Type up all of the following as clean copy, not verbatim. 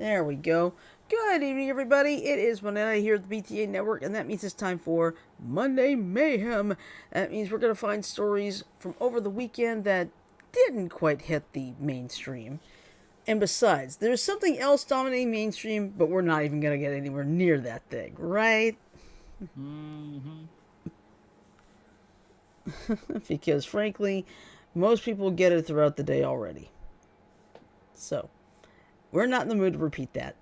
There we go. Good evening, everybody. It is Monday night here at the BTA Network, and that means it's time for Monday Mayhem. That means we're going to find stories from over the weekend that didn't quite hit the mainstream. And besides, there's something else dominating mainstream, but we're not even going to get anywhere near that thing, right? Mm-hmm. Because, frankly, most people get it throughout the day already. So, we're not in the mood to repeat that.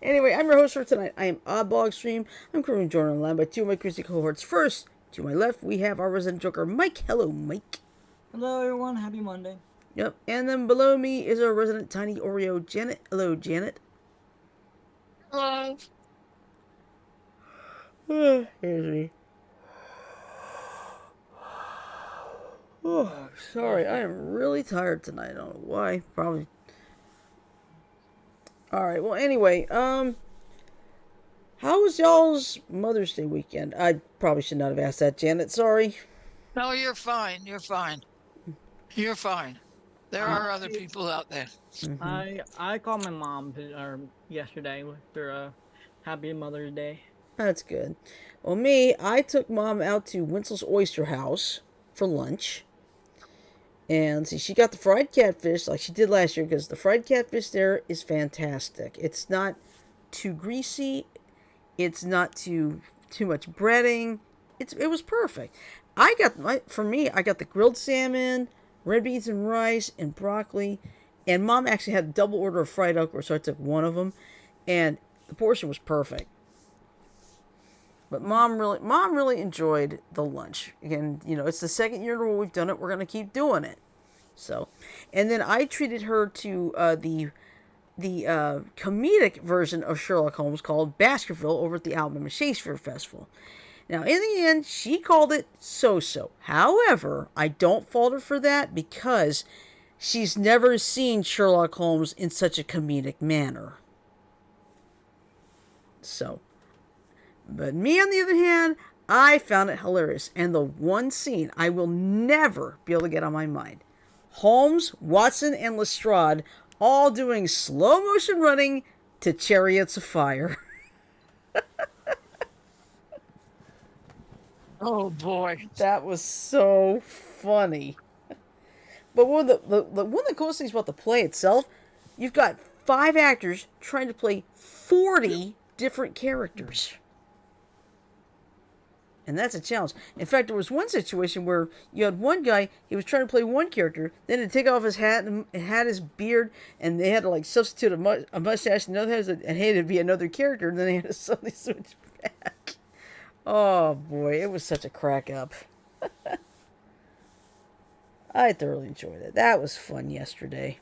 Anyway, I'm your host for tonight. I am Oddblog Stream. I'm currently joined online by two of my crazy cohorts. First, to my left, we have our resident joker, Mike. Hello, Mike. Hello, everyone. Happy Monday. Yep, and then below me is our resident tiny Oreo, Janet. Hello, Janet. Hello. Here's me. Oh, sorry, I am really tired tonight. I don't know why. Probably. Alright, well, anyway, how was y'all's Mother's Day weekend? I probably should not have asked that, Janet. Sorry. No, you're fine. You're fine. You're fine. There are other people out there. Mm-hmm. I called my mom yesterday with her Happy Mother's Day. That's good. Well, I took Mom out to Winsel's Oyster House for lunch. And see, she got the fried catfish like she did last year because the fried catfish there is fantastic. It's not too greasy. It's not too much breading. It was perfect. I got the grilled salmon, red beans and rice, and broccoli. And Mom actually had a double order of fried okra, so I took one of them. And the portion was perfect. But Mom really enjoyed the lunch. Again, it's the second year in a row we've done it. We're going to keep doing it. So, and then I treated her to the comedic version of Sherlock Holmes called Baskerville over at the Alabama Shakespeare Festival. Now, in the end, she called it so-so. However, I don't fault her for that because she's never seen Sherlock Holmes in such a comedic manner. So... But me, on the other hand, I found it hilarious. And the one scene I will never be able to get on my mind. Holmes, Watson, and Lestrade all doing slow motion running to Chariots of Fire. Oh, boy. That was so funny. But one of the coolest things about the play itself, you've got 5 actors trying to play 40 different characters. And that's a challenge. In fact, there was one situation where you had one guy, he was trying to play one character, then to take off his hat and had his beard, and they had to substitute a mustache, and another and had to be another character, and then they had to suddenly switch back. Oh boy, it was such a crack up. I thoroughly enjoyed it. That was fun yesterday.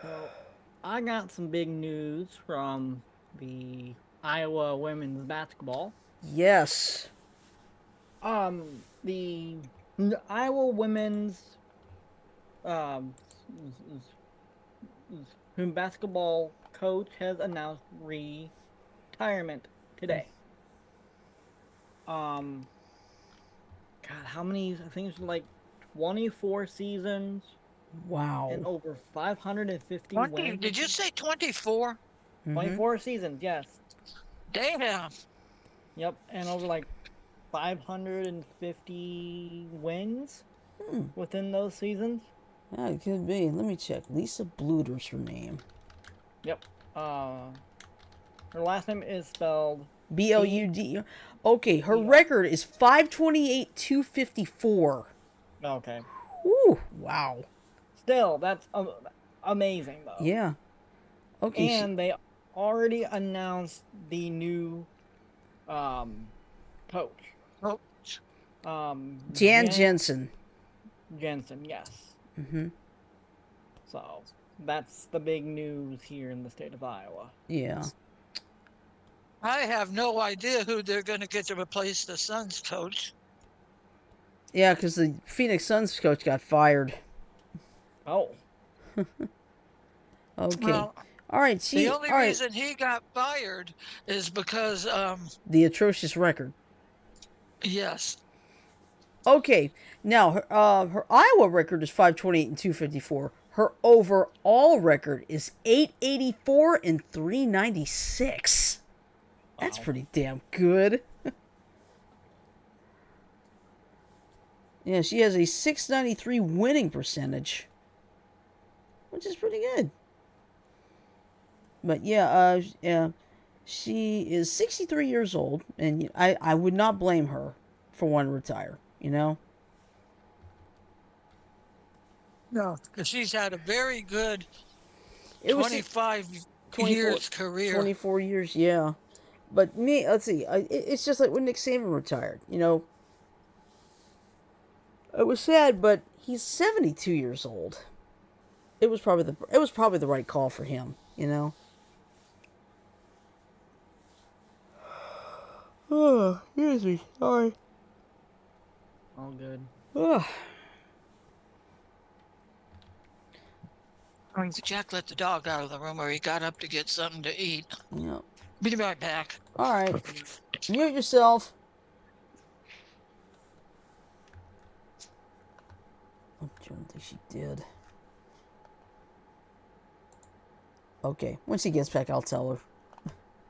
So, I got some big news from the Iowa women's basketball. Yes. The Iowa women's basketball coach has announced retirement today. God, how many? I think it's like 24 seasons. Wow. And over 550 wins. Did you say 24? 24 seasons, yes. Damn. Yep, and over 550 wins within those seasons. Yeah, it could be. Let me check. Lisa Bluder's her name. Yep. Her last name is spelled B-L-U-D. Okay, her record is 528-254. Okay. Ooh, wow. Still, that's amazing, though. Yeah. Okay. And they already announced the new coach. Jan Jensen. Jensen, yes. Mm-hmm. So that's the big news here in the state of Iowa. Yeah. I have no idea who they're going to get to replace the Suns coach. Yeah, because the Phoenix Suns coach got fired. Oh. Okay. Well, all right. The only reason he got fired is because the atrocious record. Yes. Okay. Now her Iowa record is 528-254. Her overall record is 884 and 396. That's Wow. pretty damn good. Yeah, she has a 693 winning percentage, which is pretty good. But yeah, she is 63 years old, and I would not blame her for wanting to retire, you know? No, because she's had a very good It was 25 24, years career. 24 years, yeah. But me, let's see, it's just like when Nick Saban retired, you know? It was sad, but he's 72 years old. It was probably the right call for him, you know? Oh, excuse me. Sorry. All good. Ugh. Jack let the dog out of the room, or he got up to get something to eat. Yeah. Be right back. All right. Mute yourself. I don't think she did. Okay. When she gets back, I'll tell her.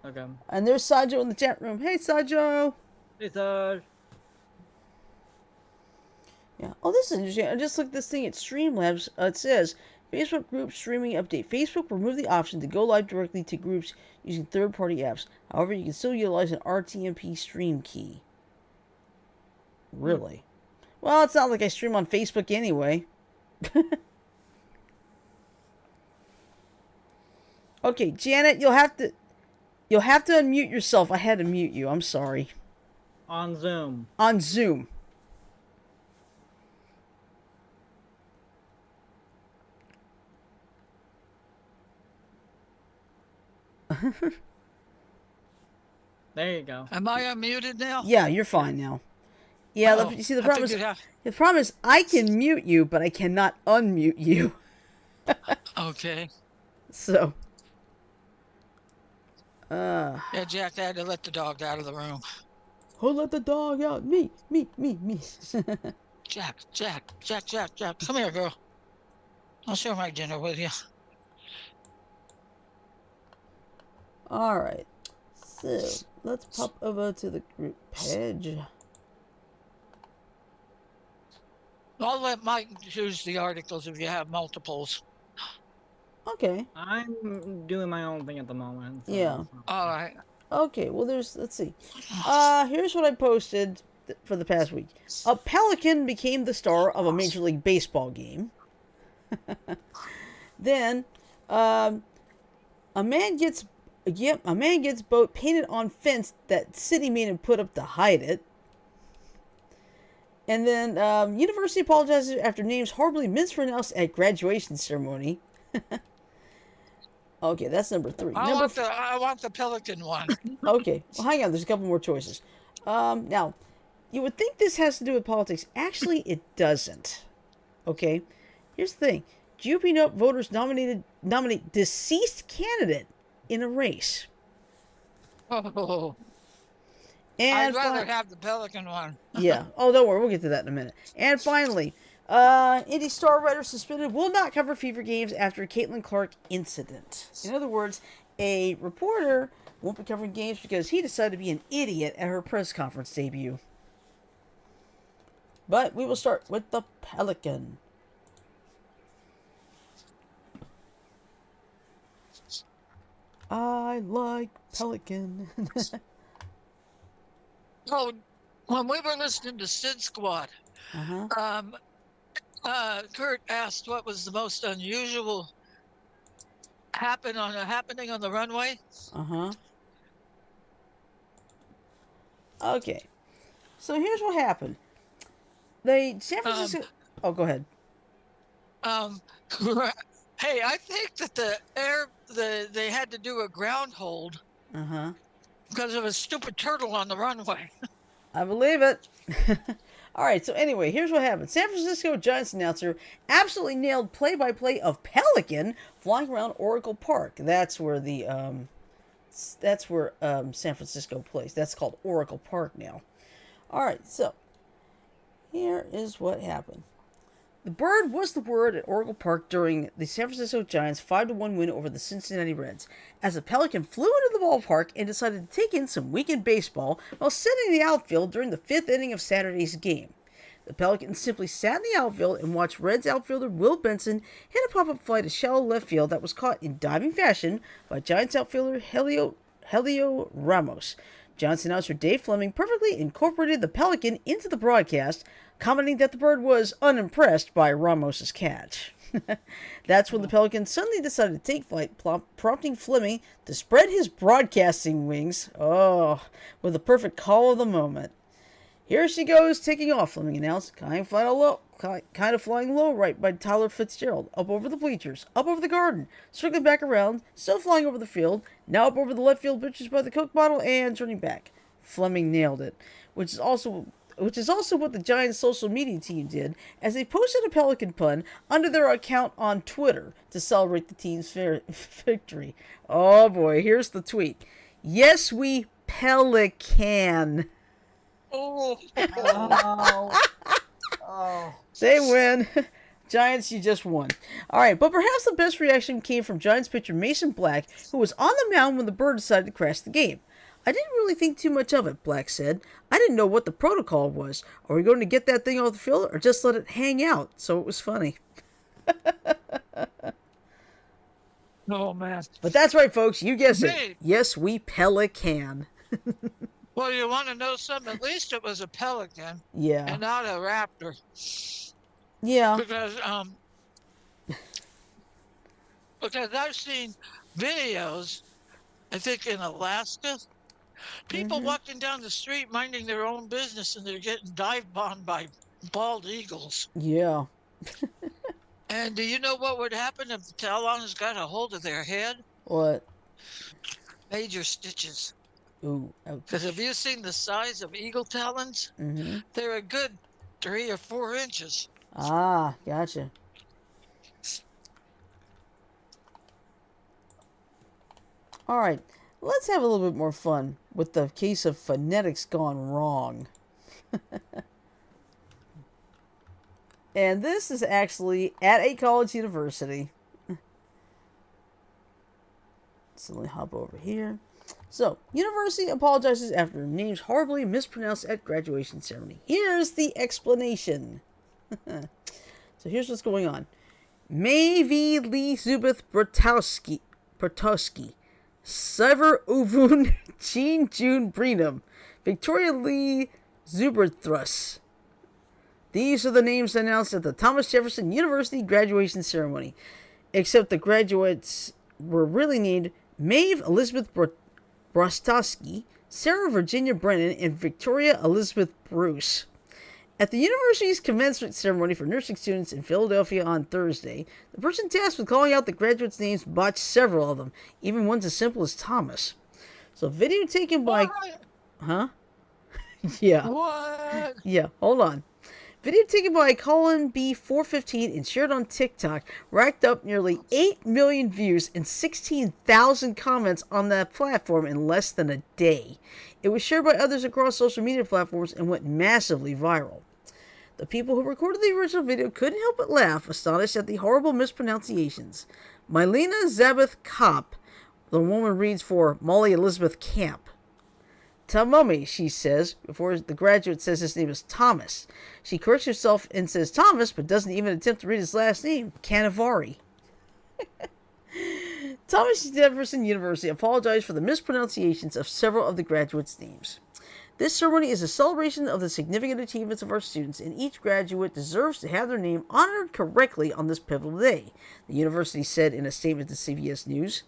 Okay. And there's Sajo in the chat room. Hey, Sajo. It's Yeah. Oh, this is interesting. I just looked at this thing at Streamlabs. It says Facebook group streaming update. Facebook removed the option to go live directly to groups using third-party apps. However, you can still utilize an RTMP stream key. Really? Well, it's not like I stream on Facebook anyway. Okay, Janet, you'll have to unmute yourself. I had to mute you. I'm sorry. on Zoom. On Zoom. There you go. Am I unmuted now? Yeah, you're fine now. Yeah, Oh, you see, the I problem figured the problem is I can mute you, but I cannot unmute you. Okay. So, Yeah, Jack had to let the dog out of the room. who let the dog out? Me. Jack. Come here, girl. I'll share my dinner with you. All right. So, let's pop over to the group page. I'll let Mike choose the articles if you have multiples. Okay. I'm doing my own thing at the moment. So Yeah. it's not- All right. Okay, well, let's see. Here's what I posted for the past week. A pelican became the star of a Major League Baseball game. Then, a man gets boat painted on fence that city made him put up to hide it. And then, university apologizes after names horribly mispronounced at graduation ceremony. Okay, that's number 3. I want the pelican one. Okay, well, hang on. There's a couple more choices. Now, you would think this has to do with politics. Actually, it doesn't. Okay, here's the thing: GOP voters nominate deceased candidate in a race. Oh, And I'd rather have the pelican one. yeah. Oh, don't worry. We'll get to that in a minute. And finally, indie star writer suspended will not cover Fever games after Caitlin Clark incident. In other words, a reporter won't be covering games because he decided to be an idiot at her press conference debut. But we will start with the Pelican. I like Pelican. Oh, when we were listening to Sid Squad, Uh-huh. Kurt asked what was the most unusual happening on the runway. Uh-huh. Okay. So here's what happened. San Francisco... oh, go ahead. Hey, I think that they had to do a ground hold Uh-huh. because of a stupid turtle on the runway. I believe it. All right, so anyway, here's what happened. San Francisco Giants announcer absolutely nailed play-by-play of Pelican flying around Oracle Park. That's where San Francisco plays. That's called Oracle Park now. All right, so here is what happened. The bird was the word at Oracle Park during the San Francisco Giants' 5-1 win over the Cincinnati Reds, as a pelican flew into the ballpark and decided to take in some weekend baseball while sitting in the outfield during the 5th inning of Saturday's game. The pelican simply sat in the outfield and watched Reds outfielder Will Benson hit a pop-up fly to shallow left field that was caught in diving fashion by Giants outfielder Helio Ramos. Giants announcer Dave Fleming perfectly incorporated the pelican into the broadcast, commenting that the bird was unimpressed by Ramos's catch. That's when the pelican suddenly decided to take flight, prompting Fleming to spread his broadcasting wings. Oh, with the perfect call of the moment. Here she goes, taking off, Fleming announced, kind of flying low right by Tyler Fitzgerald, up over the bleachers, up over the garden, circling back around, still flying over the field, now up over the left field bleachers by the Coke bottle, and turning back. Fleming nailed it, which is also what the Giants' social media team did, as they posted a pelican pun under their account on Twitter to celebrate the team's victory. Oh boy, here's the tweet. Yes, we pelican. Oh. Oh. They win. Giants, you just won. Alright, but perhaps the best reaction came from Giants pitcher Mason Black, who was on the mound when the bird decided to crash the game. I didn't really think too much of it, Black said. I didn't know what the protocol was. Are we going to get that thing off the field or just let it hang out? So it was funny. Oh, man. But that's right, folks. You guessed it. Hey. Yes, we pelican. Well, you want to know something? At least it was a pelican Yeah. and not a raptor. Yeah. Because I've seen videos, I think in Alaska, people walking down the street minding their own business and they're getting dive bombed by bald eagles. Yeah. And do you know what would happen if the talons got a hold of their head? What? Major stitches. Ooh. Because have you seen the size of eagle talons? Mm-hmm. They're a good 3 or 4 inches. Ah, gotcha. Alright, let's have a little bit more fun with the case of phonetics gone wrong. And this is actually at a college university. So let me hop over here. So, university apologizes after names horribly mispronounced at graduation ceremony. Here's the explanation. So here's what's going on. Mayvi Lee Zubith Bratowski, Sever Uvun Jean June Brenham, Victoria Lee Zuberthrus. These are the names announced at the Thomas Jefferson University graduation ceremony. Except the graduates were really named Maeve Elizabeth Brostowski, Sarah Virginia Brennan, and Victoria Elizabeth Bruce. At the university's commencement ceremony for nursing students in Philadelphia on Thursday, the person tasked with calling out the graduates' names botched several of them, even ones as simple as Thomas. So video taken by... What? Huh? Yeah. What? Yeah, hold on. Video taken by Colin B415 and shared on TikTok racked up nearly 8 million views and 16,000 comments on that platform in less than a day. It was shared by others across social media platforms and went massively viral. The people who recorded the original video couldn't help but laugh, astonished at the horrible mispronunciations. Mylena Zabeth Kopp, the woman reads for Molly Elizabeth Camp. Tamumi, she says, before the graduate says his name is Thomas. She corrects herself and says Thomas, but doesn't even attempt to read his last name, Canavari. Thomas Jefferson University apologized for the mispronunciations of several of the graduates' names. This ceremony is a celebration of the significant achievements of our students, and each graduate deserves to have their name honored correctly on this pivotal day, the university said in a statement to CBS News.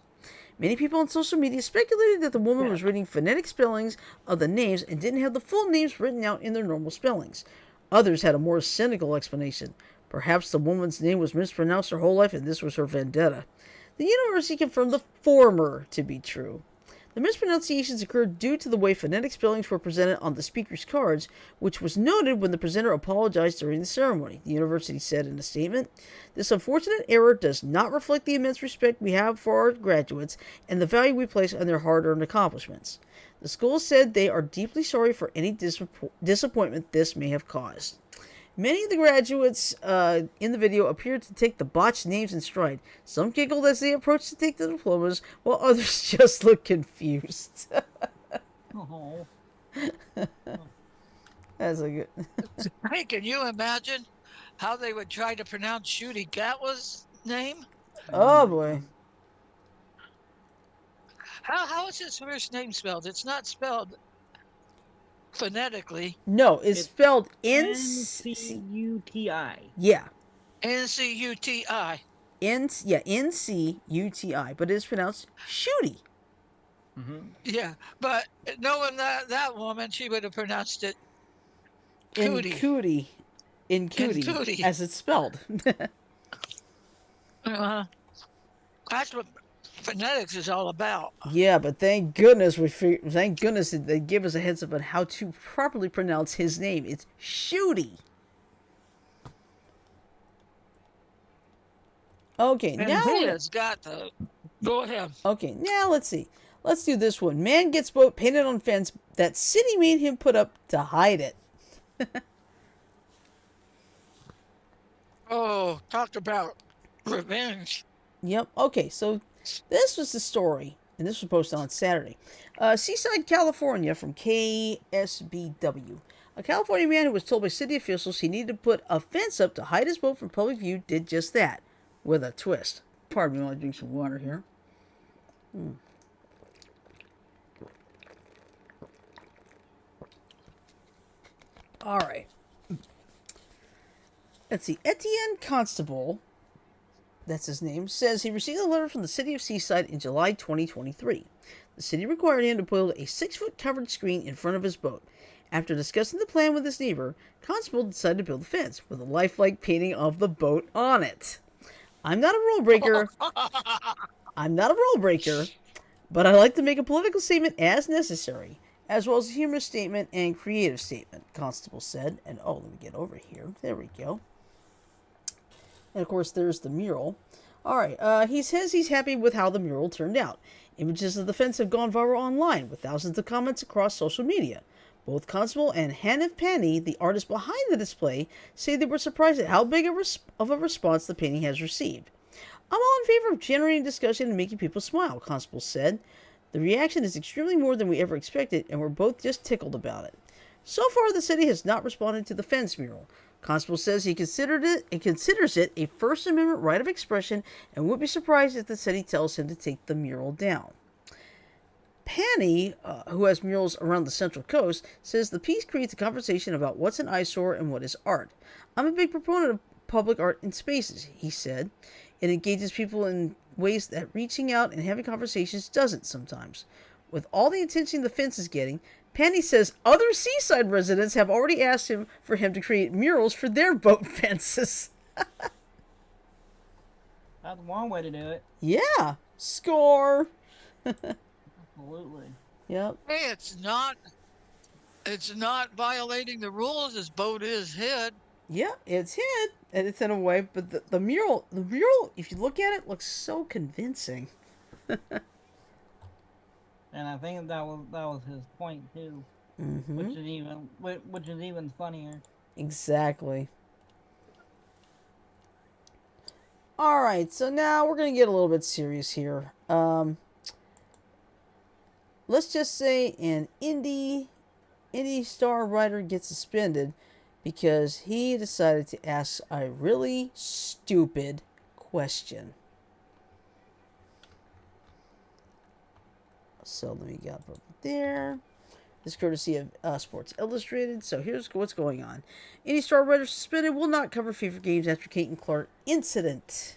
Many people on social media speculated that the woman was reading phonetic spellings of the names and didn't have the full names written out in their normal spellings. Others had a more cynical explanation. Perhaps the woman's name was mispronounced her whole life and this was her vendetta. The university confirmed the former to be true. The mispronunciations occurred due to the way phonetic spellings were presented on the speaker's cards, which was noted when the presenter apologized during the ceremony, the university said in a statement. This unfortunate error does not reflect the immense respect we have for our graduates and the value we place on their hard-earned accomplishments. The school said they are deeply sorry for any disappointment this may have caused. Many of the graduates in the video appeared to take the botched names in stride. Some giggled as they approached to take the diplomas, while others just looked confused. Oh. That's a good. Hey, can you imagine how they would try to pronounce Shooty Gatwa's name? Oh boy. How is his first name spelled? It's not spelled phonetically. No, it's It's spelled NCUTI. Yeah, Ncuti. NCUTI, but it's pronounced Shooty. Mm-hmm. Yeah, but knowing that woman, she would have pronounced it In cootie. cootie, Cootie. as it's spelled. Uh, that's what phonetics is all about. Yeah, but thank goodness thank goodness that they give us a heads up on how to properly pronounce his name. It's Shooty. Okay, And now he has got the. Go ahead. okay, now let's see. Let's do this one. Man gets boat painted on fence that city made him put up to hide it. Oh, talk about revenge. Yep. Okay, so this was the story, and this was posted on Saturday. Seaside, California, from KSBW. A California man who was told by city officials he needed to put a fence up to hide his boat from public view did just that, with a twist. Pardon me while I drink some water here. All right. Let's see. Etienne Constable, that's his name, says he received a letter from the city of Seaside in July 2023. The city required him to build a 6-foot covered screen in front of his boat. After discussing the plan with his neighbor, Constable decided to build a fence with a lifelike painting of the boat on it. I'm not a rule breaker. But I like to make a political statement as necessary, as well as a humorous statement and creative statement, Constable said. And oh, let me get over here. There we go. And of course, there's the mural. Alright, he says he's happy with how the mural turned out. Images of the fence have gone viral online, with thousands of comments across social media. Both Constable and Hanif Pani, the artist behind the display, say they were surprised at how big of a response the painting has received. I'm all in favor of generating discussion and making people smile, Constable said. The reaction is extremely more than we ever expected, and we're both just tickled about it. So far, the city has not responded to the fence mural. Constable says he considers it a First Amendment right of expression and would be surprised if the city tells him to take the mural down. Pani, who has murals around the Central Coast, says the piece creates a conversation about what's an eyesore and what is art. I'm a big proponent of public art in spaces, he said. It engages people in ways that reaching out and having conversations doesn't sometimes. With all the attention the fence is getting, Pani says other seaside residents have already asked him for him to create murals for their boat fences. That's one way to do it. Yeah, score. Absolutely. Yep. Hey, it's not violating the rules. His boat is hid. Yeah, it's hid and it's in a way, but the mural, if you look at it, looks so convincing. And I think that was his point too, Mm-hmm. which is even funnier. Exactly. All right, so now we're gonna get a little bit serious here. Let's just say an indie star writer gets suspended because he decided to ask a really stupid question. So let me get up over there. This is courtesy of Sports Illustrated. So here's what's going on. Indie star writer suspended will not cover FIFA games after Caitlin Clark incident.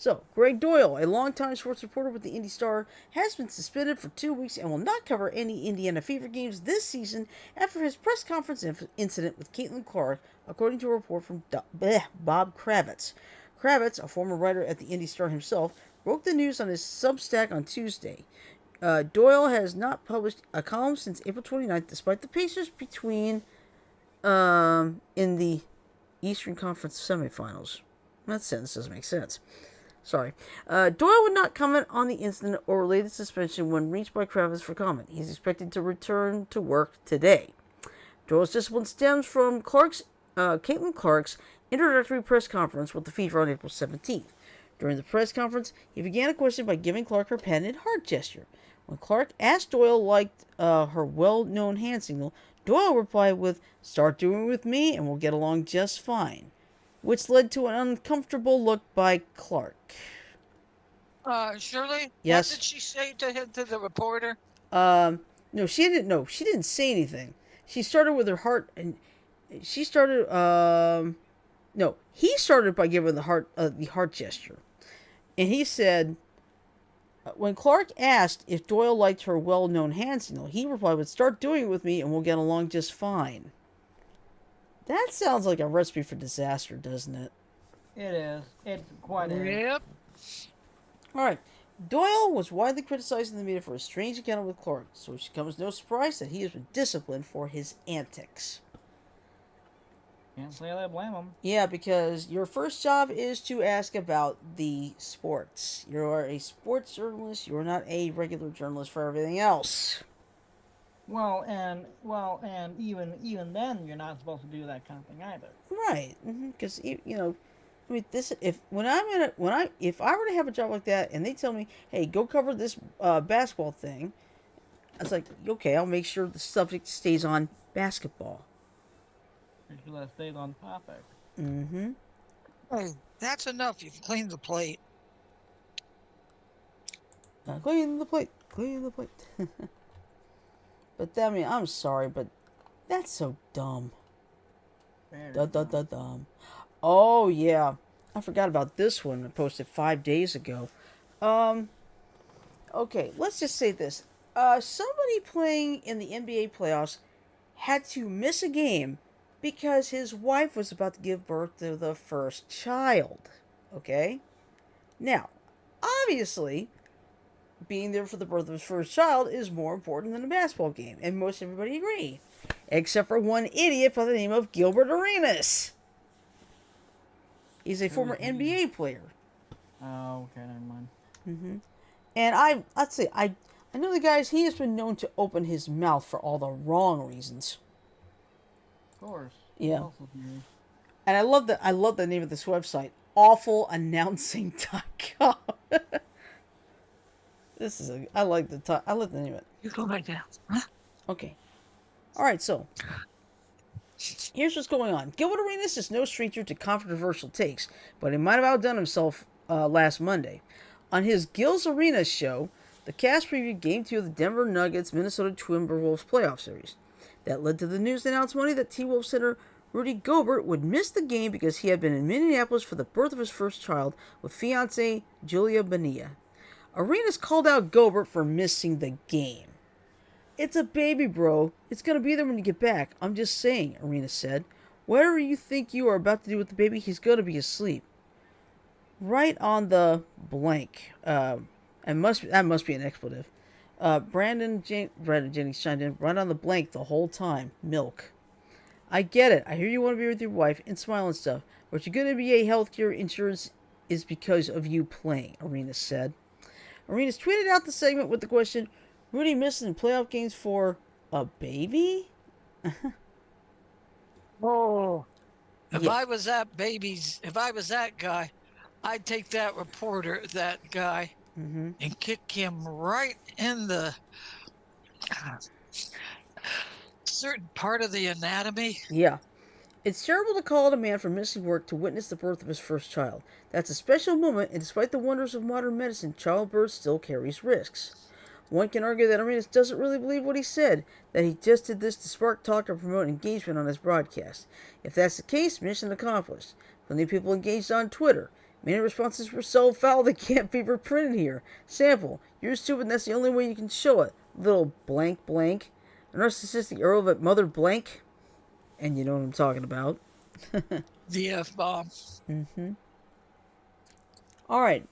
So, Greg Doyle, a longtime sports reporter with the Indy Star, has been suspended for 2 weeks and will not cover any Indiana Fever games this season after his press conference incident with Caitlin Clark, according to a report from Bob Kravitz. Kravitz, a former writer at the Indy Star himself, broke the news on his Substack on Tuesday. Doyle has not published a column since April 29th, despite the Pacers in the Eastern Conference semifinals. That sentence doesn't make sense. Sorry. Doyle would not comment on the incident or related suspension when reached by Kravitz for comment. He's expected to return to work today. Doyle's discipline stems from Clark's Caitlin Clark's introductory press conference with the fever on April 17th. During the press conference, he began a question by giving Clark her patented heart gesture. When Clark asked Doyle liked her well-known hand signal, Doyle replied with, "Start doing it with me and we'll get along just fine," which led to an uncomfortable look by Clark. Shirley? Yes? What did she say to him, to the reporter? No, she didn't. No, she didn't say anything. She started with her heart, and she started. No, he started by giving the heart gesture, and he said, when Clark asked if Doyle liked her well-known hand signal, he replied with, "Start doing it with me, and we'll get along just fine." That sounds like a recipe for disaster, doesn't it? It is. It's quite a... Yep. All right. Doyle was widely criticized in the media for his strange encounter with Clark, so it should come as no surprise that he has been disciplined for his antics. Can't say that I blame him. Yeah, because your first job is to ask about the sports. You're a sports journalist. You're not a regular journalist for everything else. Well, and even then, you're not supposed to do that kind of thing either. Right? Because I mean, this if I were to have a job like that and they tell me, "Hey, go cover this basketball thing," I was like, "Okay, I'll make sure the subject stays on basketball." Make sure that stays on topic. Mm-hmm. Hey, that's enough. You've cleaned the plate. Clean the plate. Clean the plate. But I mean, I'm sorry, but that's so dumb. Dumb. Oh yeah, I forgot about this one. I posted 5 days ago. Okay, let's just say this. Somebody playing in the NBA playoffs had to miss a game because his wife was about to give birth to the first child. Okay? Now, obviously, being there for the birth of his first child is more important than a basketball game, and most everybody agree. Except for one idiot by the name of Gilbert Arenas. He's a former NBA player. Oh, okay, never mind. Mm-hmm. And I know the guys, he has been known to open his mouth for all the wrong reasons. Of course. Yeah. And I love the name of this website, awfulannouncing.com. I like the name of it. You go back down. Huh? Okay. All right, so here's what's going on. Gilbert Arenas is no stranger to controversial takes, but he might have outdone himself last Monday. On his Gil's Arena show, the cast previewed Game 2 of the Denver Nuggets Minnesota Timberwolves playoff series. That led to the news announced Monday that T-Wolves center Rudy Gobert would miss the game because he had been in Minneapolis for the birth of his first child with fiancée Julia Bonilla. Arenas called out Gobert for missing the game. "It's a baby, bro. It's going to be there when you get back. I'm just saying," Arenas said. "Whatever you think you are about to do with the baby, he's going to be asleep." Right on the blank. That must be an expletive. Brandon Jennings chimed in. Right on the blank the whole time. Milk. "I get it. I hear you want to be with your wife and smile and stuff. But your good NBA healthcare insurance is because of you playing," Arenas said. Arenas tweeted out the segment with the question, "Rudy missing playoff games for a baby?" Oh. If Yeah. I was that guy, I'd take that reporter, that guy, and kick him right in the certain part of the anatomy. Yeah. "It's terrible to call out a man for missing work to witness the birth of his first child. That's a special moment, and despite the wonders of modern medicine, childbirth still carries risks." One can argue that Arenas doesn't really believe what he said, that he just did this to spark talk and promote engagement on his broadcast. If that's the case, mission accomplished. Plenty of people engaged on Twitter. Many responses were so foul they can't be reprinted here. Sample: "You're stupid and that's the only way you can show it. Little blank blank. A narcissistic arrow of mother blank." And you know what I'm talking about. The F-bomb. Alright.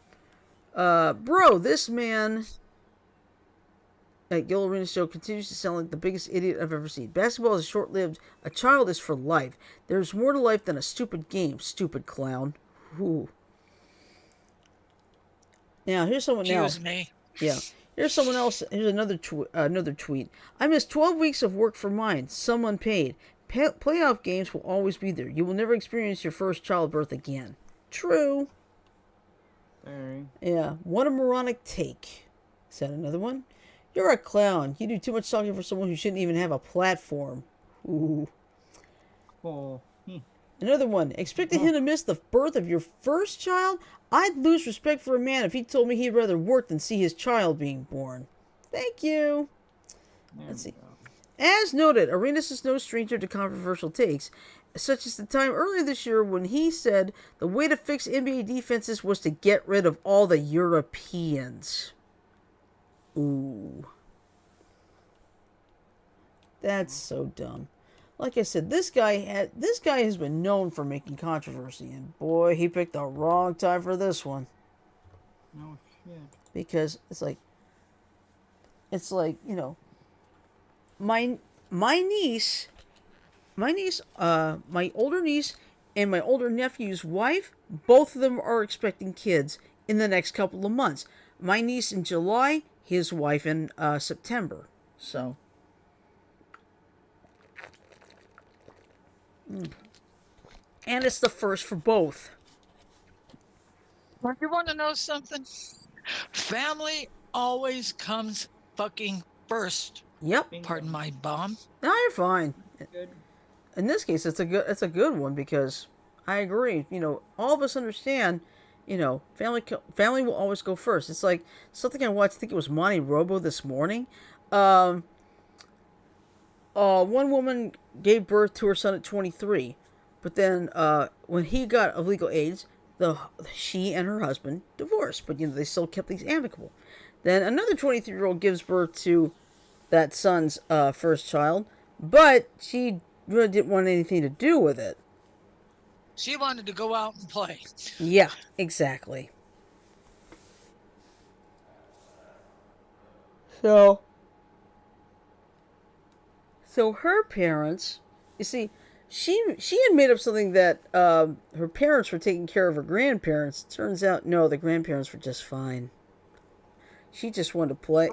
Bro, this man at Gil Arenas show continues to sound like the biggest idiot I've ever seen. "Basketball is short-lived. A child is for life. There's more to life than a stupid game, stupid clown." Ooh. Now, here's someone else. Excuse me. Yeah. Here's someone else. Here's another tweet. "I missed 12 weeks of work for mine. Some unpaid. Playoff games will always be there. You will never experience your first childbirth again. True. Very. Yeah. What a moronic take. Is that another one? You're a clown. You do too much talking for someone who shouldn't even have a platform. Ooh. Oh. Another one. Expecting him to miss the birth of your first child? I'd lose respect for a man if he told me he'd rather work than see his child being born. Thank you. Let's see. As noted, Arenas is no stranger to controversial takes, such as the time earlier this year when he said the way to fix NBA defenses was to get rid of all the Europeans. Ooh. That's so dumb. Like I said, this guy has been known for making controversy, and boy, he picked the wrong time for this one. No shit. Because it's like, my niece, my older niece and my older nephew's wife, both of them are expecting kids in the next couple of months. My niece in July, his wife in September. So. And it's the first for both. Don't you want to know something? Family always comes fucking first. Yep. Pardon my bomb. No, you're fine. Good. In this case, it's a good one because I agree. All of us understand. Family will always go first. It's like something I watched. I think it was Monty Robo this morning. One woman gave birth to her son at 23, but then when he got of legal age, she and her husband divorced, but they still kept things amicable. Then another 23-year-old gives birth to that son's first child, but she really didn't want anything to do with it. She wanted to go out and play. Yeah, exactly. So her parents, you see, she had made up something that her parents were taking care of her grandparents. Turns out, no, the grandparents were just fine. She just wanted to play.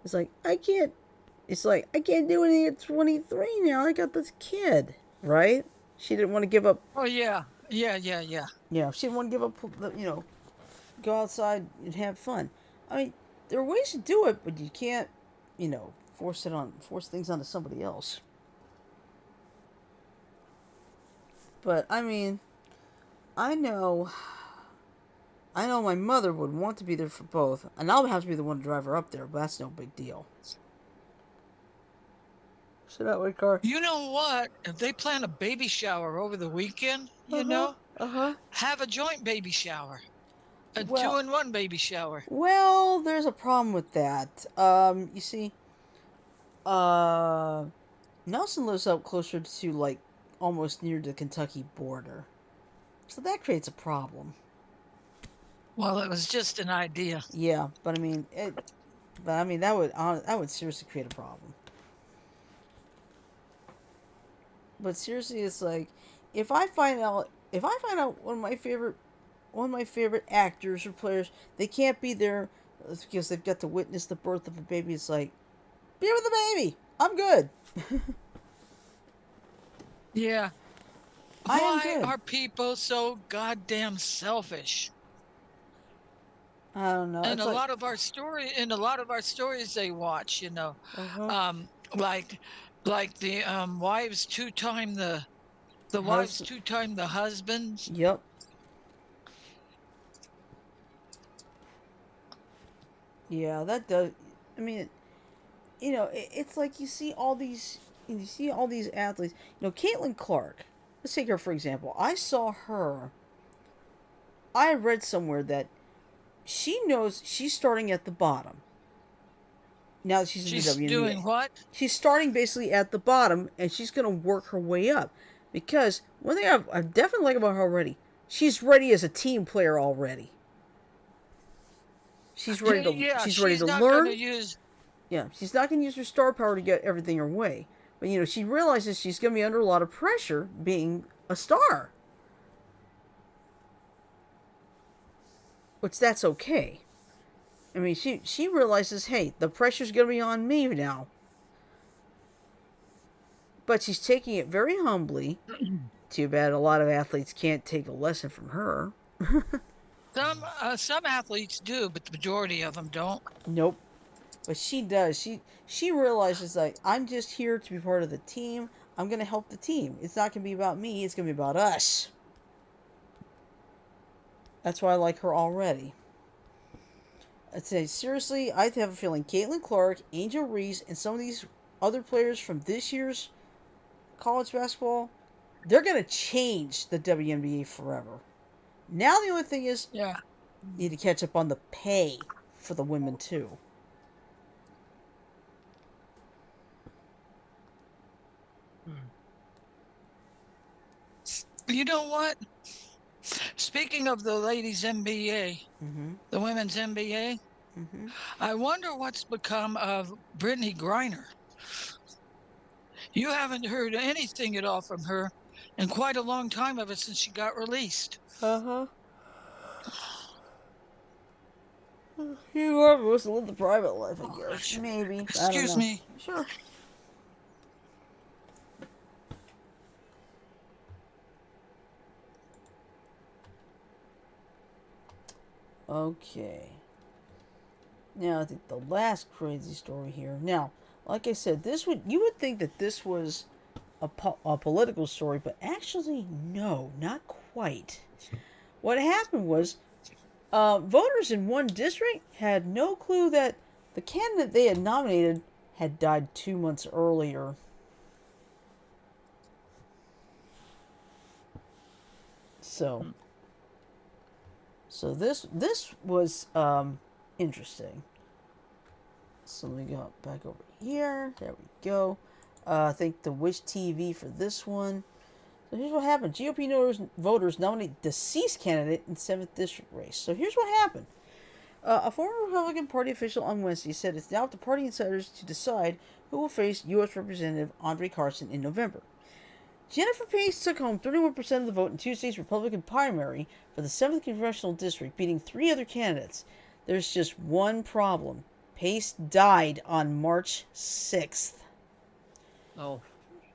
It's like, I can't do anything at 23 now. I got this kid, right? She didn't want to give up. Oh, yeah. Yeah. Yeah, she didn't want to give up, go outside and have fun. I mean, there are ways to do it, but you can't, force things onto somebody else. But I mean, I know my mother would want to be there for both, and I'll have to be the one to drive her up there, but that's no big deal. So that way, car. You know what? If they plan a baby shower over the weekend, have a joint baby shower. A 2-in-1 baby shower. Well, there's a problem with that. You see, Nelson lives up closer to, like, almost near the Kentucky border. So that creates a problem. Well, it was just an idea. Yeah, but I mean, that would seriously create a problem. But seriously, it's like, if I find out one of my favorite actors or players, they can't be there because they've got to witness the birth of a baby, it's like, be with the baby. I'm good. Yeah. I am Why good. are people so goddamn selfish? I don't know. And a lot of our stories they watch, like the wives two-time the wives two-time the husbands. Yep. Yeah, that does. I mean, it's like you see all these athletes. Caitlin Clark. Let's take her for example. I saw her. I read somewhere that she knows she's starting at the bottom. Now that she's in the WNBA. She's doing what? She's starting basically at the bottom, and she's going to work her way up. Because one thing I definitely like about her already, she's ready as a team player already. She's ready to. She's ready to learn. Yeah, she's not going to use her star power to get everything her way. But she realizes she's going to be under a lot of pressure being a star. Which that's okay. I mean, she realizes, hey, the pressure's going to be on me now. But she's taking it very humbly. Too bad a lot of athletes can't take a lesson from her. Some athletes do, but the majority of them don't. Nope. But she does. She realizes, like, I'm just here to be part of the team. I'm going to help the team. It's not going to be about me. It's going to be about us. That's why I like her already. I'd say, seriously, I have a feeling Caitlin Clark, Angel Reese, and some of these other players from this year's college basketball, they're going to change the WNBA forever. Now the only thing is, Yeah. need to catch up on the pay for the women, too. You know what? Speaking of the ladies' NBA, Mm-hmm. the women's NBA, Mm-hmm. I wonder what's become of Brittany Griner. You haven't heard anything at all from her in quite a long time of it since she got released. Uh-huh. You are supposed to live the private life, I guess. Maybe. Excuse me. Sure. Okay. Now, I think the last crazy story here. Now, like I said, you would think that this was a political story, but actually, no, not quite. What happened was, voters in one district had no clue that the candidate they had nominated had died 2 months earlier. So this was interesting. So let me go back over here. There we go. I think the Wish TV for this one. So here's what happened. GOP voters nominate deceased candidate in 7th district race. So here's what happened. A former Republican Party official on Wednesday said it's now up to party insiders to decide who will face U.S. Representative Andre Carson in November. Jennifer Pace took home 31% of the vote in Tuesday's Republican primary for the 7th congressional district, beating 3 other candidates. There's just one problem. Pace died on March 6th. Oh,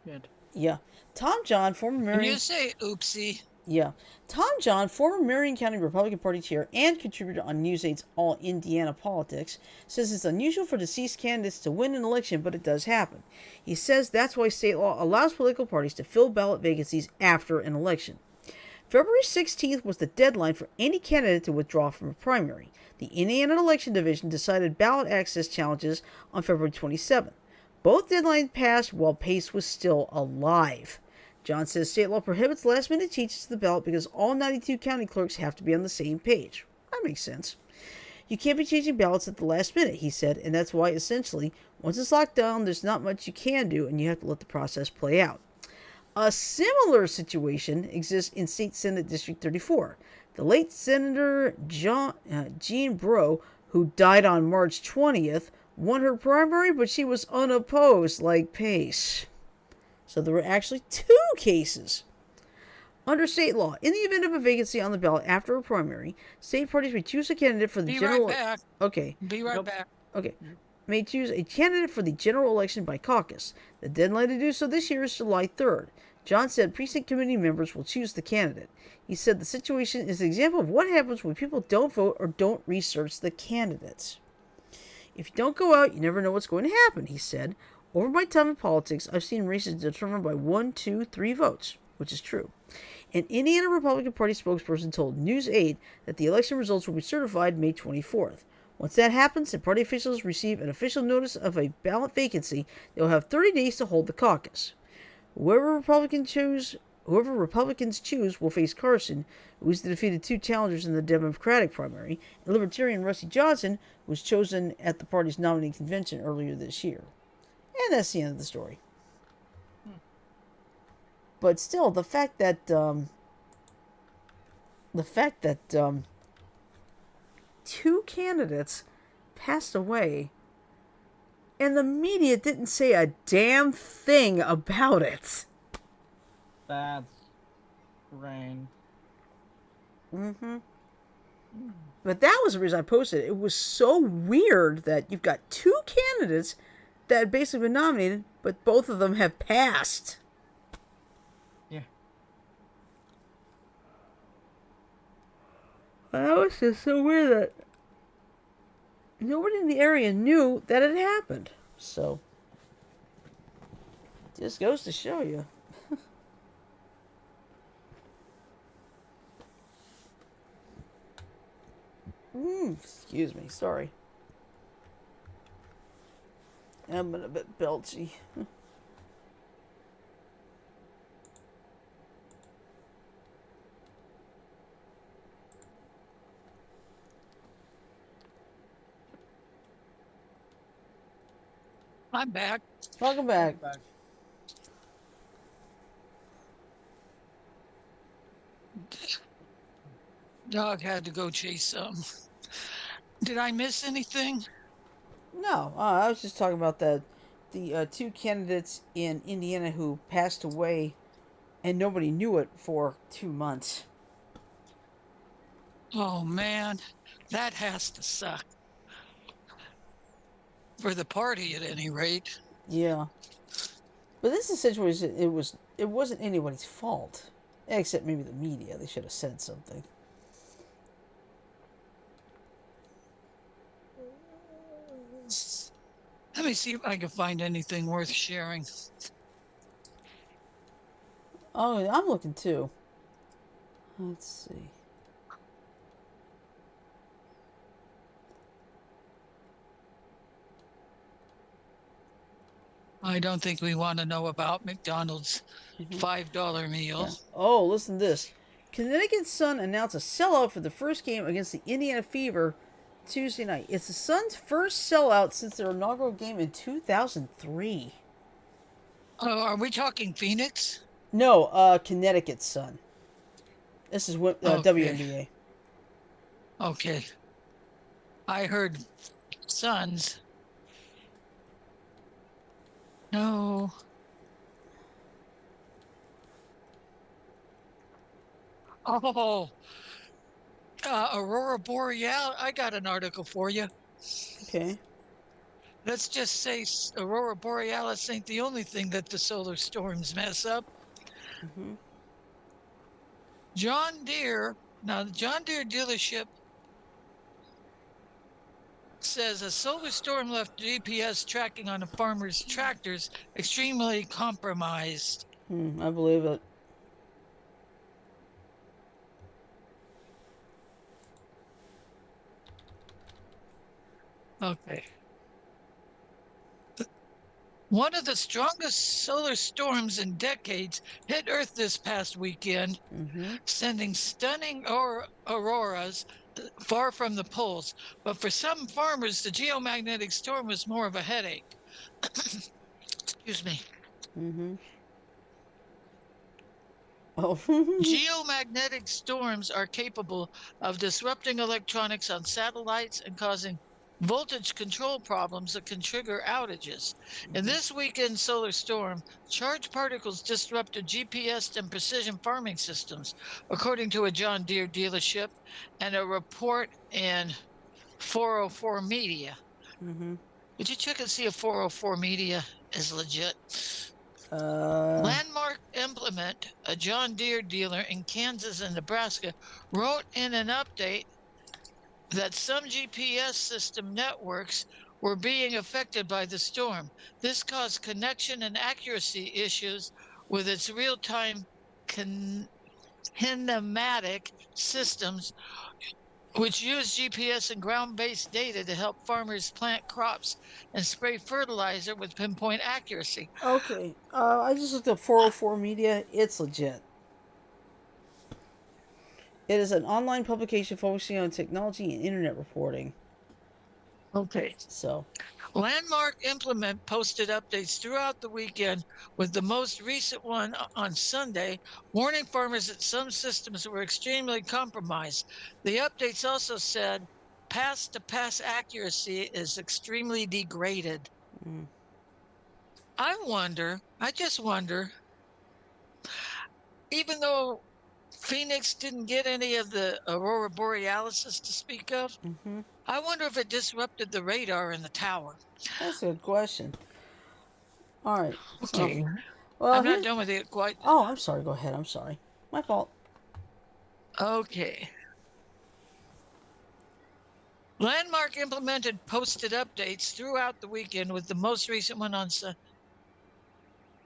shit. Yeah. Tom John, former Can Marion... you say oopsie? Yeah. Tom John, former Marion County Republican Party chair and contributor on News8's All Indiana Politics, says it's unusual for deceased candidates to win an election, but it does happen. He says that's why state law allows political parties to fill ballot vacancies after an election. February 16th was the deadline for any candidate to withdraw from a primary. The Indiana Election Division decided ballot access challenges on February 27th. Both deadlines passed while Pace was still alive. John says state law prohibits last-minute changes to the ballot because all 92 county clerks have to be on the same page. That makes sense. You can't be changing ballots at the last minute, he said, and that's why, essentially, once it's locked down, there's not much you can do, and you have to let the process play out. A similar situation exists in State Senate District 34. The late Senator Jean Breaux, who died on March 20th, won her primary, but she was unopposed, like Pace. So there were actually 2 cases. Under state law, in the event of a vacancy on the ballot after a primary, state parties may choose a candidate for the general... Be right back. Okay. Be right back. Okay. May choose a candidate for the general election by caucus. The deadline to do so this year is July 3rd. John said precinct committee members will choose the candidate. He said the situation is an example of what happens when people don't vote or don't research the candidates. If you don't go out, you never know what's going to happen, he said. Over my time in politics, I've seen races determined by 1, 2, 3 votes, which is true. An Indiana Republican Party spokesperson told News8 that the election results will be certified May 24th. Once that happens and party officials receive an official notice of a ballot vacancy, they will have 30 days to hold the caucus. Whoever Republicans choose will face Carson, who was the defeated 2 challengers in the Democratic primary, and Libertarian Rusty Johnson, who was chosen at the party's nominating convention earlier this year. And that's the end of the story. But still, the fact that 2 candidates passed away, and the media didn't say a damn thing about it. That's rain. Mm-hmm. But that was the reason I posted it. It was so weird that you've got 2 candidates that had basically been nominated, but both of them have passed. Yeah. That was just so weird that nobody in the area knew that it happened. So, just goes to show you. Excuse me, sorry. I'm a bit belchy. I'm back. Welcome back. Dog had to go chase some. Did I miss anything? No, I was just talking about the two candidates in Indiana who passed away and nobody knew it for 2 months. Oh man, that has to suck. For the party at any rate. Yeah. But this is a situation, it wasn't anybody's fault. Except maybe the media. They should have said something. Let me see if I can find anything worth sharing. Oh, I'm looking too. Let's see. I don't think we want to know about McDonald's $5 meal. Yeah. Oh, listen to this. Connecticut Sun announced a sellout for the first game against the Indiana Fever Tuesday night. It's the Sun's first sellout since their inaugural game in 2003. Oh, are we talking Phoenix? No, Connecticut Sun. This is what WNBA. Okay. I heard Suns. No. Oh, Aurora Boreal. I got an article for you. Okay. Let's just say Aurora Borealis ain't the only thing that the solar storms mess up. John Deere, now the John Deere dealership says a solar storm left GPS tracking on a farmer's tractors extremely compromised. I believe it. Okay. One of the strongest solar storms in decades hit Earth this past weekend, sending stunning auroras far from the poles. But for some farmers, the geomagnetic storm was more of a headache. Excuse me. Oh. Geomagnetic storms are capable of disrupting electronics on satellites and causing voltage control problems that can trigger outages. In this weekend's solar storm, charged particles disrupted GPS and precision farming systems, according to a John Deere dealership and a report in 404 Media. Would you check and see if 404 Media is legit? Landmark Implement, a John Deere dealer in Kansas and Nebraska, wrote in an update that some GPS system networks were being affected by the storm. This caused connection and accuracy issues with its real-time kinematic systems, which use GPS and ground-based data to help farmers plant crops and spray fertilizer with pinpoint accuracy. Okay. I just looked up 404 Media. It's legit. It is an online publication focusing on technology and internet reporting. Okay. So, Landmark Implement posted updates throughout the weekend, with the most recent one on Sunday, warning farmers that some systems were extremely compromised. The updates also said pass-to-pass accuracy is extremely degraded. I just wonder, even though Phoenix didn't get any of the Aurora Borealis to speak of, I wonder if it disrupted the radar in the tower. that's a good question. All right. Okay. Well, I'm not here's. done with it quite. Oh, I'm sorry. Go ahead. I'm sorry. My fault. Okay. Landmark implemented posted updates throughout the weekend, with the most recent one on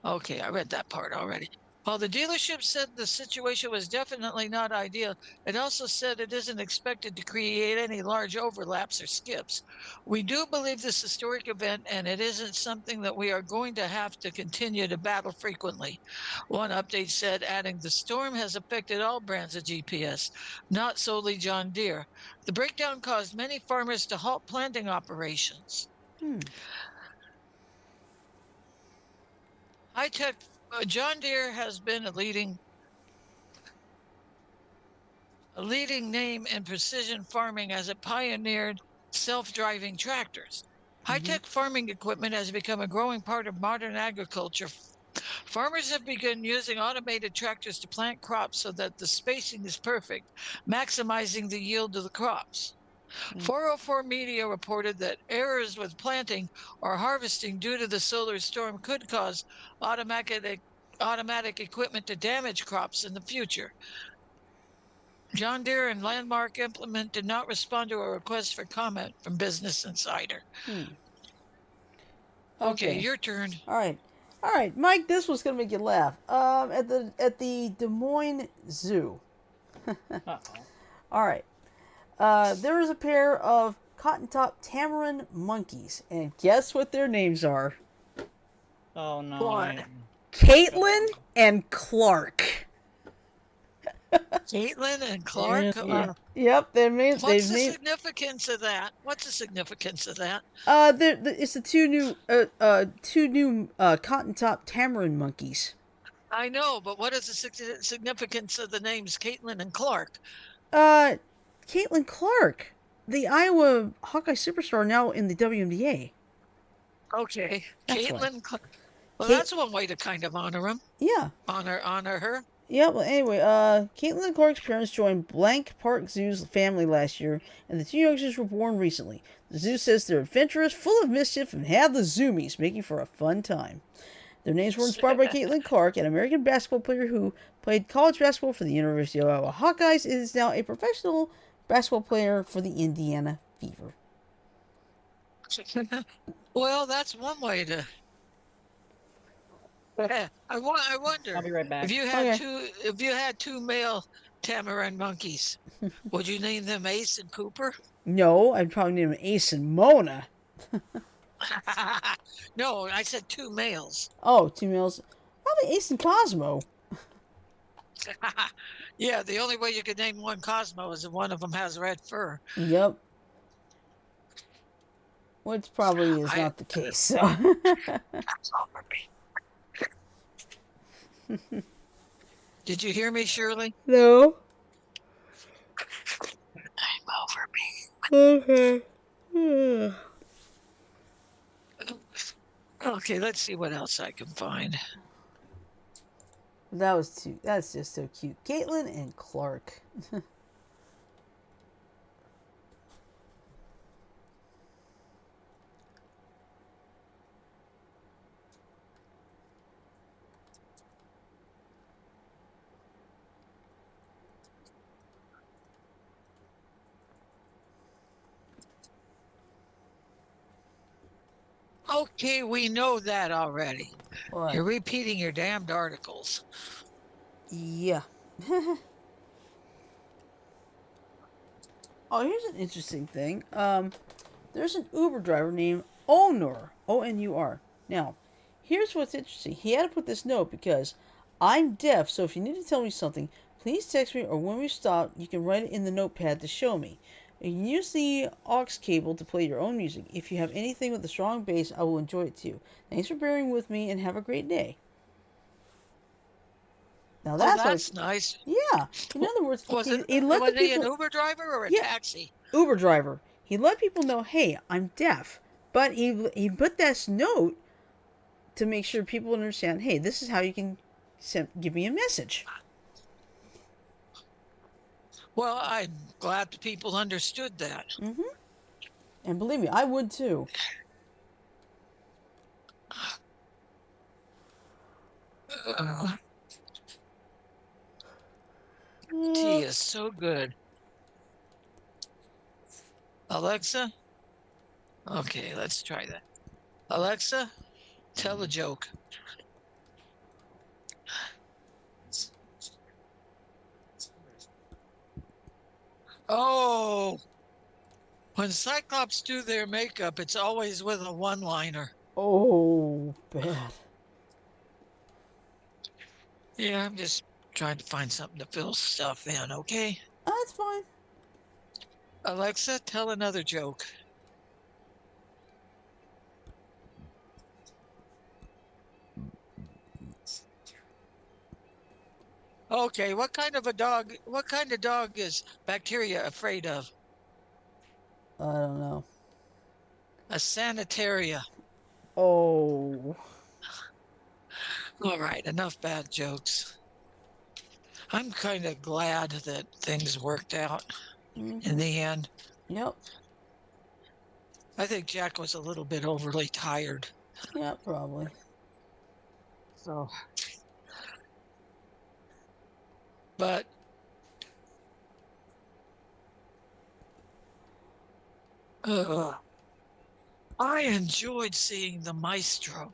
Okay, I read that part already. While the dealership said the situation was definitely not ideal, it also said it isn't expected to create any large overlaps or skips. We do believe this historic event, and it isn't something that we are going to have to continue to battle frequently. One update said, adding, the storm has affected all brands of GPS, not solely John Deere. The breakdown caused many farmers to halt planting operations. Hmm. High tech John Deere has been a leading name in precision farming as it pioneered self-driving tractors. Mm-hmm. High-tech farming equipment has become a growing part of modern agriculture. Farmers have begun using automated tractors to plant crops so that the spacing is perfect, maximizing the yield of the crops. 404 Media reported that errors with planting or harvesting due to the solar storm could cause automatic automatic equipment to damage crops in the future. John Deere and Landmark Implement did not respond to a request for comment from Business Insider. Hmm. Okay, Okay. your turn. All right. All right, Mike. This was gonna make you laugh. At the Des Moines Zoo. Uh-oh. All right. There is a pair of cotton top tamarin monkeys, and guess what their names are? Oh no. What? Caitlin and Clark. Caitlin and Clark? Seriously? Yep, What's they've the named. significance of that? What's the significance of that? It's the two new cotton top tamarin monkeys. I know, but what is the significance of the names Caitlin and Clark? Uh, Caitlin Clark, the Iowa Hawkeye superstar, now in the WNBA. Okay, That's why. Caitlin. Well, Kate, that's one way to kind of honor him. yeah, Honor her. yeah. Well, anyway, Caitlin and Clark's parents joined Blank Park Zoo's family last year, and the two youngsters were born recently. The zoo says they're adventurous, full of mischief, and have the zoomies, making for a fun time. Their names were inspired by Caitlin Clark, an American basketball player who played college basketball for the University of Iowa Hawkeyes and is now a professional basketball player for the Indiana Fever. Well, that's one way to. I wonder I'll be right back. if you had Okay. two male tamarin monkeys, would you name them Ace and Cooper? No, I'd probably name him Ace and Mona. No, I said two males. Oh, two males. Probably Ace and Cosmo. Yeah, the only way you could name one Cosmo is if one of them has red fur. Yep. Which probably is I not the case. So. That's over me. Did you hear me, Shirley? No. I'm over me. Okay. Okay, let's see what else I can find. That's just so cute. Caitlin and Clark. Okay, we know that already. What? You're repeating your damned articles. Yeah. Oh, here's an interesting thing. There's an Uber driver named Onur, Onur. Now, here's what's interesting. He had to put this note because I'm deaf, so if you need to tell me something, please text me, or when we stop, you can write it in the notepad to show me. You can use the aux cable to play your own music. If you have anything with a strong bass, I will enjoy it too. Thanks for bearing with me, and have a great day. Now That's nice. yeah. In other words, Was he let the he an people. Uber driver or a Yeah. taxi? Uber driver. He let people know, hey, I'm deaf. But he put this note to make sure people understand, hey, this is how you can give me a message. Well, I'm glad the people understood that. Mm-hmm. And believe me, I would too. Uh, tea is so good. Alexa? Okay, let's try that. Alexa, tell a joke. Oh, when Cyclops do their makeup, it's always with a one-liner. Oh, bad. Yeah, I'm just trying to find something to fill stuff in, okay? That's fine. Alexa, tell another joke. Okay, what kind of dog is bacteria afraid of? I don't know. A sanitaria. Oh. All right, enough bad jokes. I'm kind of glad that things worked out in Mm-hmm. the end. Yep. I think Jack was a little bit overly tired. Yeah, probably. So, but uh, I enjoyed seeing the maestro.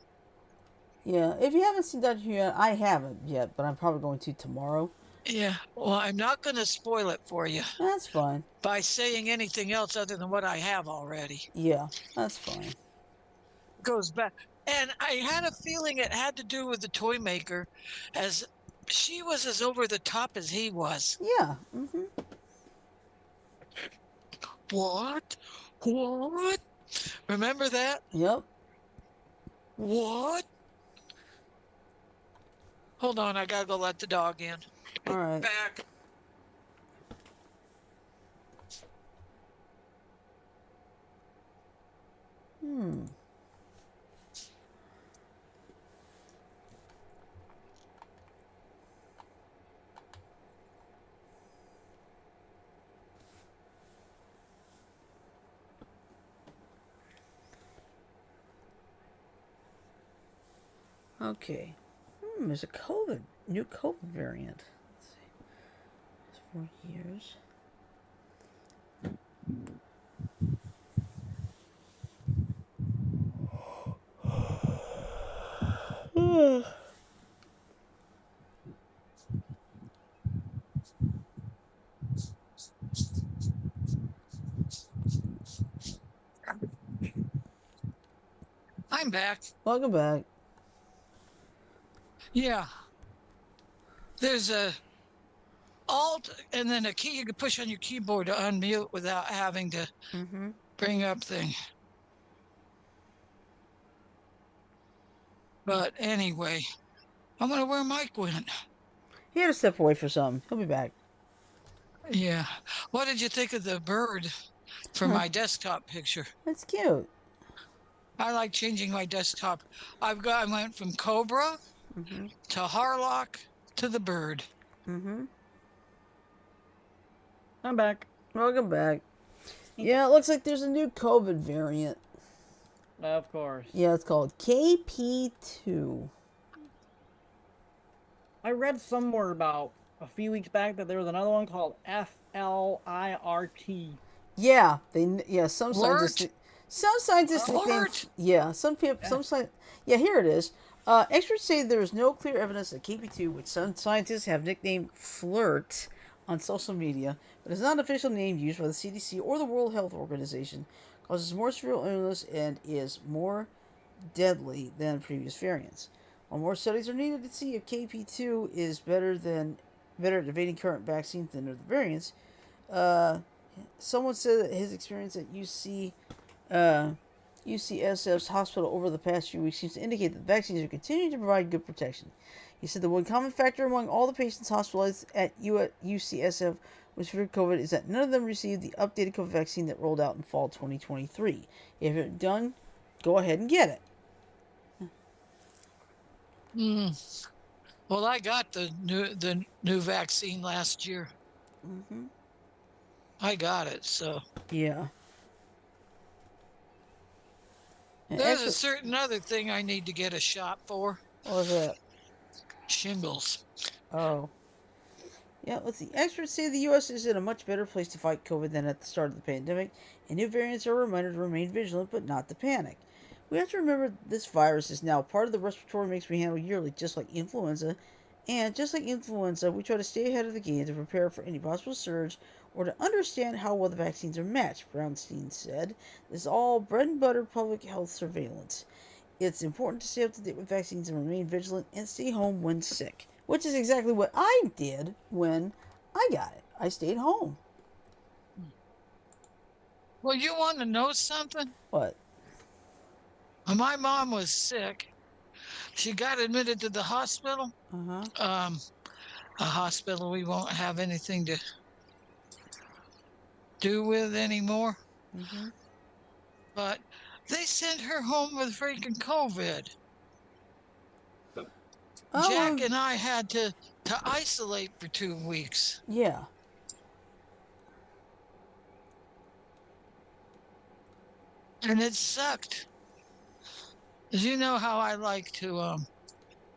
Yeah, if you haven't seen Dr. Who yet, I haven't yet, but I'm probably going to tomorrow. Yeah, well, I'm not going to spoil it for you That's fine. by saying anything else other than what I have already. Yeah, that's fine. Goes back. And I had a feeling it had to do with the toy maker, as she was as over the top as he was. Yeah. Mm-hmm. What? What? Remember that? Yep. What? Hold on, I gotta go let the dog in. All right. Back. Hmm. Okay. There's a new COVID variant. Let's see. It's 4 years. I'm back. Welcome back. Yeah. There's a Alt and then a key you can push on your keyboard to unmute without having to Mm-hmm. bring up thing. But anyway, I wonder where Mike went. He had to step away for something. He'll be back. Yeah. What did you think of the bird for my desktop picture? That's cute. I like changing my desktop. I went from Cobra Mm-hmm. to Harlock to the bird. Mm-hmm. I'm back. Welcome back. Yeah, it looks like there's a new COVID variant. Of course. Yeah, it's called KP2. I read somewhere about a few weeks back that there was another one called FLIRT. Yeah, Alert! some scientists nicknamed, Alert! yeah, some people, yeah, here it is. Experts say there is no clear evidence that KP2, which some scientists have nicknamed flirt on social media, but is not an official name used by the CDC or the World Health Organization, causes more severe illness and is more deadly than previous variants. While more studies are needed to see if KP2 is better at evading current vaccines than other variants, uh, someone said that his experience at UCSF's hospital over the past few weeks seems to indicate that vaccines are continuing to provide good protection. He said the one common factor among all the patients hospitalized at UCSF with severe COVID is that none of them received the updated COVID vaccine that rolled out in fall 2023. If it's done, go ahead and get it. Well, I got the new vaccine last year. Mm-hmm. I got it, so. Yeah. There's a certain other thing I need to get a shot for. What was that? shingles. Oh. Yeah, let's see. Experts say the U.S. is in a much better place to fight COVID than at the start of the pandemic, and new variants are a reminder to remain vigilant but not to panic. We have to remember this virus is now part of the respiratory mix we handle yearly, just like influenza. And just like influenza, we try to stay ahead of the game to prepare for any possible surge or to understand how well the vaccines are matched, Brownstein said. This is all bread and butter public health surveillance. It's important to stay up to date with vaccines and remain vigilant and stay home when sick, which is exactly what I did when I got it. I stayed home. Well, you want to know something? What? When my mom was sick, she got admitted to the hospital. Uh huh. A hospital we won't have anything to do with anymore. Mm-hmm. But they sent her home with freaking COVID. Jack and I had to isolate for 2 weeks. Yeah. And it sucked. As you know how I like to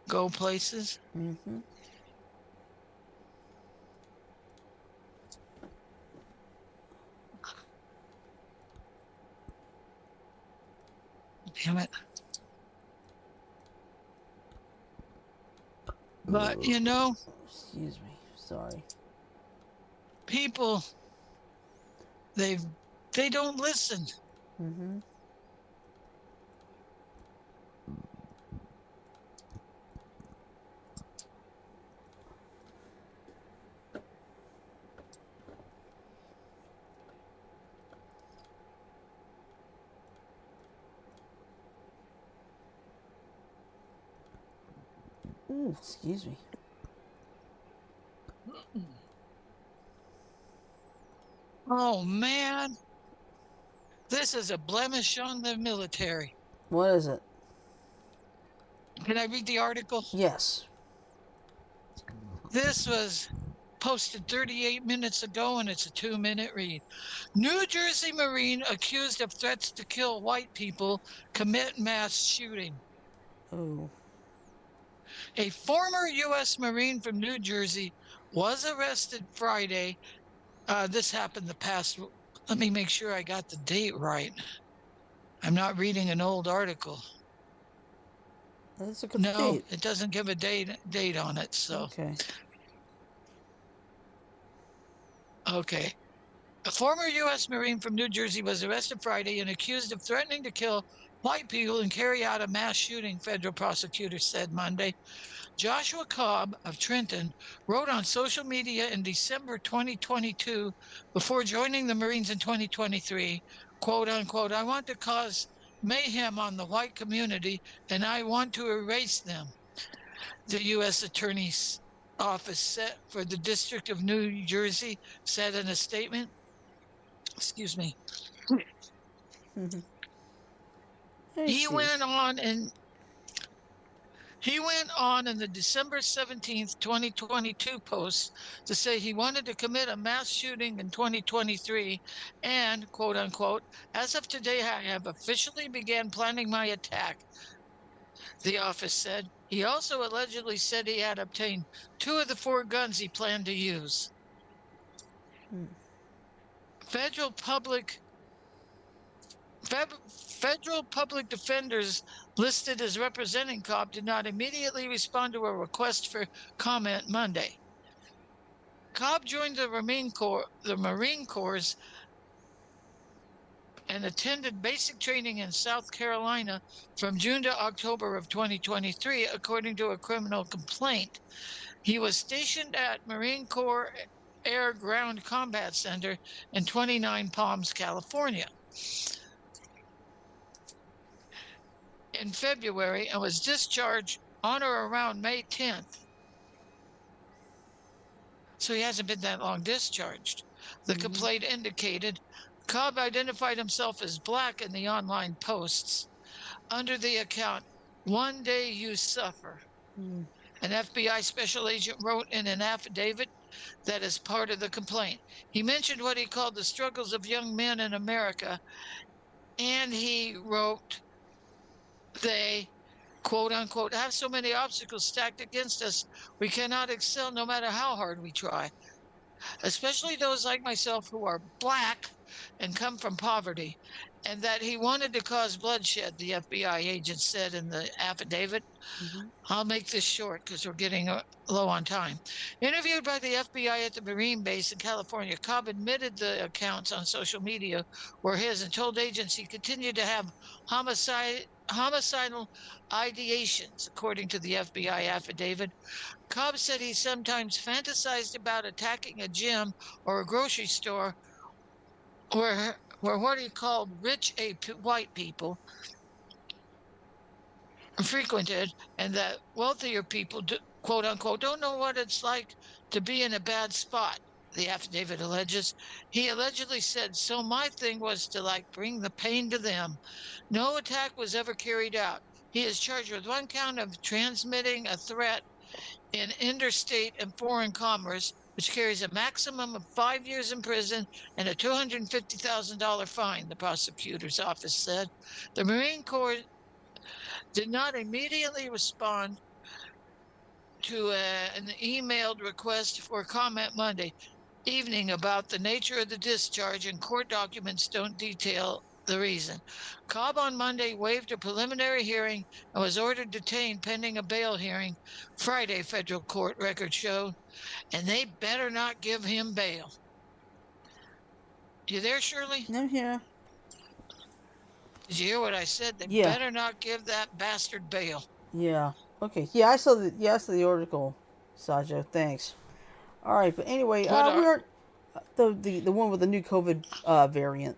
go places. Mm-hmm. Damn it. But you know, Excuse me. Sorry. people they don't listen. Mm-hmm. Ooh, excuse me. Oh man, this is a blemish on the military. What is it? Can I read the article? Yes. This was posted 38 minutes ago and it's a 2-minute read. New Jersey Marine accused of threats to kill white people commit mass shooting. Oh. A former U.S. Marine from New Jersey was arrested Friday. This happened the past. Let me make sure I got the date right. I'm not reading an old article. Let's look at the No, date. it doesn't give a date on it. So Okay. okay. A former U.S. Marine from New Jersey was arrested Friday and accused of threatening to kill white people and carry out a mass shooting, federal prosecutors said Monday. Joshua Cobb of Trenton wrote on social media in December 2022 before joining the Marines in 2023, quote unquote, I want to cause mayhem on the white community and I want to erase them. The U.S. Attorney's Office set for the District of New Jersey said in a statement. Excuse me. He went on and He went on in the December 17th, 2022 post to say he wanted to commit a mass shooting in 2023 and, quote unquote, as of today, I have officially began planning my attack, the office said. He also allegedly said he had obtained 2 of the 4 guns he planned to use. Federal public defenders listed as representing Cobb did not immediately respond to a request for comment Monday. Cobb joined the Marine Corps and attended basic training in South Carolina from June to October of 2023, according to a criminal complaint. He was stationed at Marine Corps Air Ground Combat Center in 29 Palms, California, in February and was discharged on or around May 10th. So he hasn't been that long discharged. The complaint indicated Cobb identified himself as black in the online posts under the account, One Day You Suffer. An FBI special agent wrote in an affidavit that is part of the complaint. He mentioned what he called the struggles of young men in America, and he wrote, they quote unquote, have so many obstacles stacked against us, we cannot excel no matter how hard we try, especially those like myself who are black and come from poverty, and that he wanted to cause bloodshed, the FBI agent said in the affidavit. Mm-hmm. I'll make this short because we're getting low on time. Interviewed by the FBI at the Marine base in California, Cobb admitted the accounts on social media were his and told agents he continued to have homicidal ideations, according to the FBI affidavit. Cobb said he sometimes fantasized about attacking a gym or a grocery store where what he called rich white people frequented, and that wealthier people, quote unquote, don't know what it's like to be in a bad spot. The affidavit alleges. He allegedly said, so my thing was to like bring the pain to them. No attack was ever carried out. He is charged with one count of transmitting a threat in interstate and foreign commerce, which carries a maximum of 5 years in prison and a $250,000 fine, the prosecutor's office said. The Marine Corps did not immediately respond to an emailed request for comment Monday evening about the nature of the discharge, and court documents don't detail the reason. Cobb on Monday waived a preliminary hearing and was ordered detained pending a bail hearing. Friday, federal court records showed, and they better not give him bail. You there, Shirley? I'm here. Did you hear what I said? They Yeah. better not give that bastard bail. Yeah. Okay. Yeah, I saw the article, Sajo. Thanks. All right, but anyway, we are the one with the new COVID variant.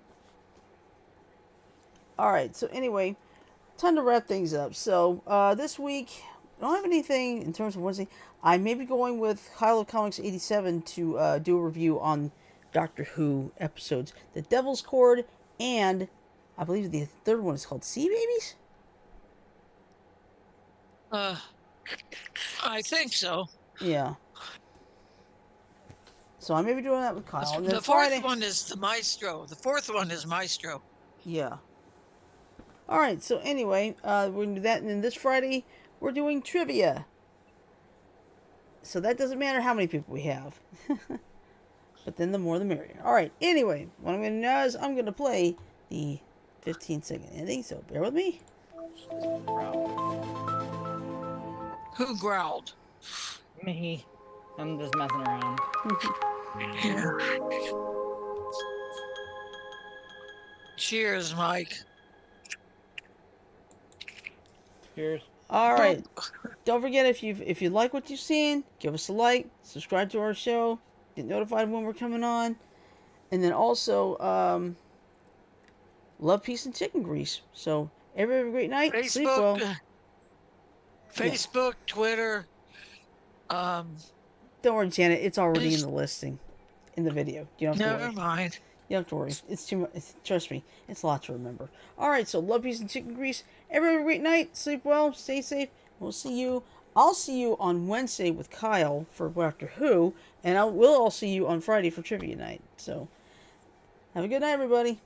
All right. So anyway, time to wrap things up. So this week, I don't have anything in terms of Wednesday. I may be going with Kyle of Comics 87 to do a review on Doctor Who episodes, The Devil's Cord, and I believe the third one is called Sea Babies. I think so. Yeah. So I may be doing that with Kyle. And then The fourth Friday, one is the Maestro. The fourth one is Maestro. yeah. All right. So anyway, we're gonna do that, and then this Friday we're doing trivia. So that doesn't matter how many people we have, but then the more the merrier. All right. Anyway, what I'm gonna do now is I'm gonna play the 15-second ending. So bear with me. Who growled? Me. I'm just messing around. Yeah. Cheers, Mike. Cheers. All right. Don't forget, if you like what you've seen, give us a like, subscribe to our show, get notified when we're coming on, and then also love, peace, and chicken grease. So everybody have a great night. Sleep well. Facebook, Twitter. Don't worry, Janet. It's already in the listing, in the video. You don't have to Never worry. mind. You don't have to worry. It's too much. Trust me, it's a lot to remember. All right. So love, peace, and chicken grease. Everybody have a great night. Sleep well. Stay safe. We'll see you. I'll see you on Wednesday with Kyle for Doctor Who, and we'll all see you on Friday for trivia night. So have a good night, everybody.